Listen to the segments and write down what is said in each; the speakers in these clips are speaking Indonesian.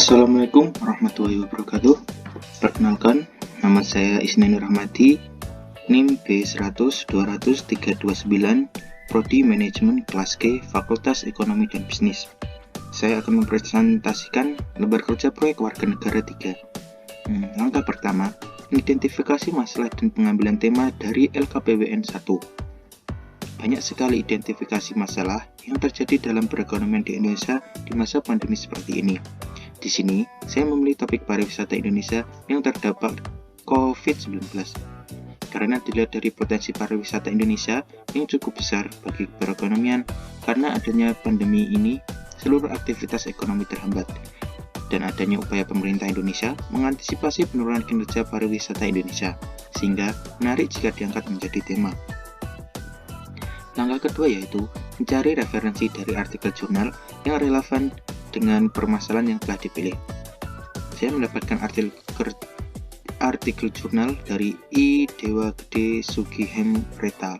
Assalamualaikum warahmatullahi wabarakatuh. Perkenalkan, nama saya Isnenur Rahmati, NIM B100-200-329, Prodi Manajemen Kelas G, Fakultas Ekonomi dan Bisnis. Saya akan mempresentasikan lembar kerja proyek warga negara 3. Langkah pertama, identifikasi masalah dan pengambilan tema dari LKPWN 1. Banyak sekali identifikasi masalah yang terjadi dalam perekonomian di Indonesia di masa pandemi seperti ini. Di sini, saya memilih topik pariwisata Indonesia yang terdampak COVID-19. Karena dilihat dari potensi pariwisata Indonesia yang cukup besar bagi perekonomian, karena adanya pandemi ini, seluruh aktivitas ekonomi terhambat. Dan adanya upaya pemerintah Indonesia mengantisipasi penurunan kinerja pariwisata Indonesia, sehingga menarik jika diangkat menjadi tema. Langkah kedua yaitu mencari referensi dari artikel jurnal yang relevan dengan permasalahan yang telah dipilih. Saya mendapatkan artikel jurnal dari I. Dewa Gede Sugihemreta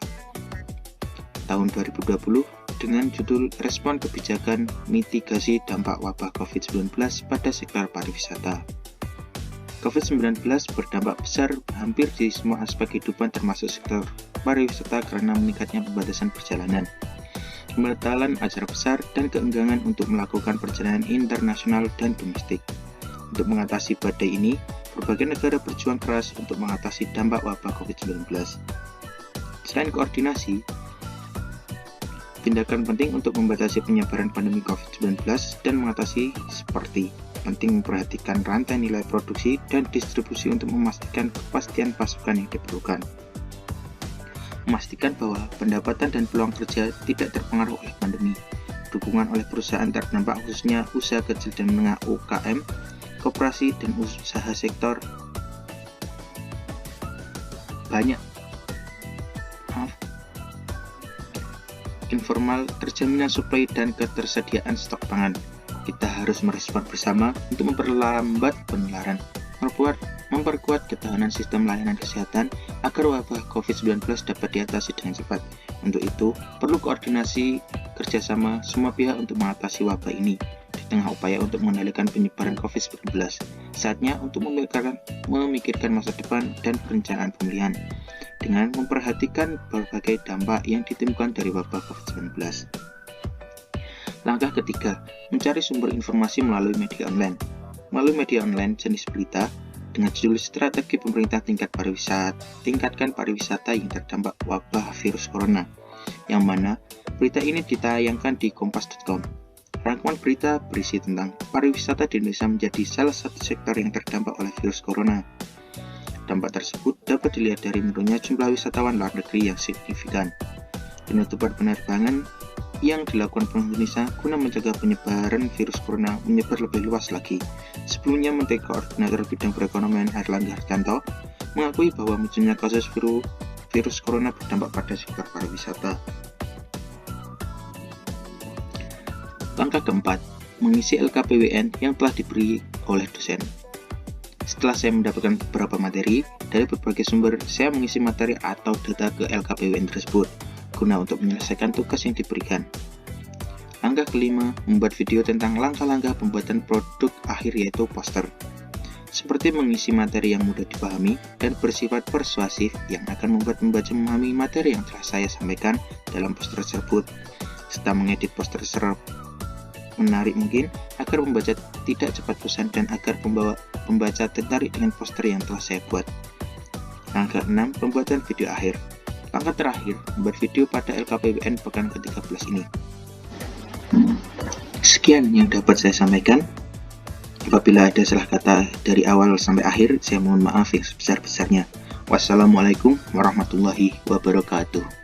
tahun 2020 dengan judul Respon Kebijakan Mitigasi Dampak Wabah COVID-19 pada Sektor Pariwisata. COVID-19 berdampak besar hampir di semua aspek kehidupan termasuk sektor pariwisata karena meningkatnya pembatasan perjalanan, pembatalan acara besar, dan keengganan untuk melakukan perjalanan internasional dan domestik. Untuk mengatasi badai ini, berbagai negara berjuang keras untuk mengatasi dampak wabah COVID-19. Selain koordinasi, tindakan penting untuk membatasi penyebaran pandemi COVID-19 dan mengatasi seperti penting memperhatikan rantai nilai produksi dan distribusi untuk memastikan kepastian pasokan yang diperlukan. Memastikan bahwa pendapatan dan peluang kerja tidak terpengaruh oleh pandemi. Dukungan oleh perusahaan terdampak khususnya usaha kecil dan menengah UKM, koperasi dan usaha sektor informal, terjaminan suplai dan ketersediaan stok pangan. Kita harus merespon bersama untuk memperlambat penularan, memperkuat ketahanan sistem layanan kesehatan agar wabah COVID-19 dapat diatasi dengan cepat. Untuk itu, perlu koordinasi kerjasama semua pihak untuk mengatasi wabah ini. Di tengah upaya untuk mengendalikan penyebaran COVID-19, saatnya untuk memikirkan masa depan dan perencanaan pemulihan dengan memperhatikan berbagai dampak yang ditimbulkan dari wabah COVID-19. Langkah ketiga, mencari sumber informasi melalui media online. Melalui media online jenis berita dengan judul Strategi Pemerintah Tingkatkan Pariwisata yang Terdampak Wabah Virus Corona, yang mana berita ini ditayangkan di kompas.com. Rangkuman berita berisi tentang pariwisata di Indonesia menjadi salah satu sektor yang terdampak oleh virus corona. Dampak tersebut dapat dilihat dari menurunnya jumlah wisatawan luar negeri yang signifikan, penutupan penerbangan yang dilakukan Indonesia guna mencegah penyebaran virus corona menyebar lebih luas lagi. Sebelumnya, Menteri Koordinator Bidang Perekonomian Airlangga Hartarto mengakui bahwa munculnya kasus virus corona berdampak pada sektor pariwisata. Langkah keempat, mengisi LKPWN yang telah diberi oleh dosen. Setelah saya mendapatkan beberapa materi dari berbagai sumber, saya mengisi materi atau data ke LKPWN tersebut guna untuk menyelesaikan tugas yang diberikan. Langkah kelima, membuat video tentang langkah-langkah pembuatan produk akhir yaitu poster. Seperti mengisi materi yang mudah dipahami dan bersifat persuasif yang akan membuat pembaca memahami materi yang telah saya sampaikan dalam poster tersebut, serta mengedit poster menarik mungkin agar pembaca tidak cepat bosan dan agar pembaca tertarik dengan poster yang telah saya buat. Langkah 6, pembuatan video akhir. Langkah terakhir, membuat video pada LKPWN pekan ke-13 ini. Sekian yang dapat saya sampaikan. Apabila ada salah kata dari awal sampai akhir, saya mohon maaf yang sebesar-besarnya. Wassalamualaikum warahmatullahi wabarakatuh.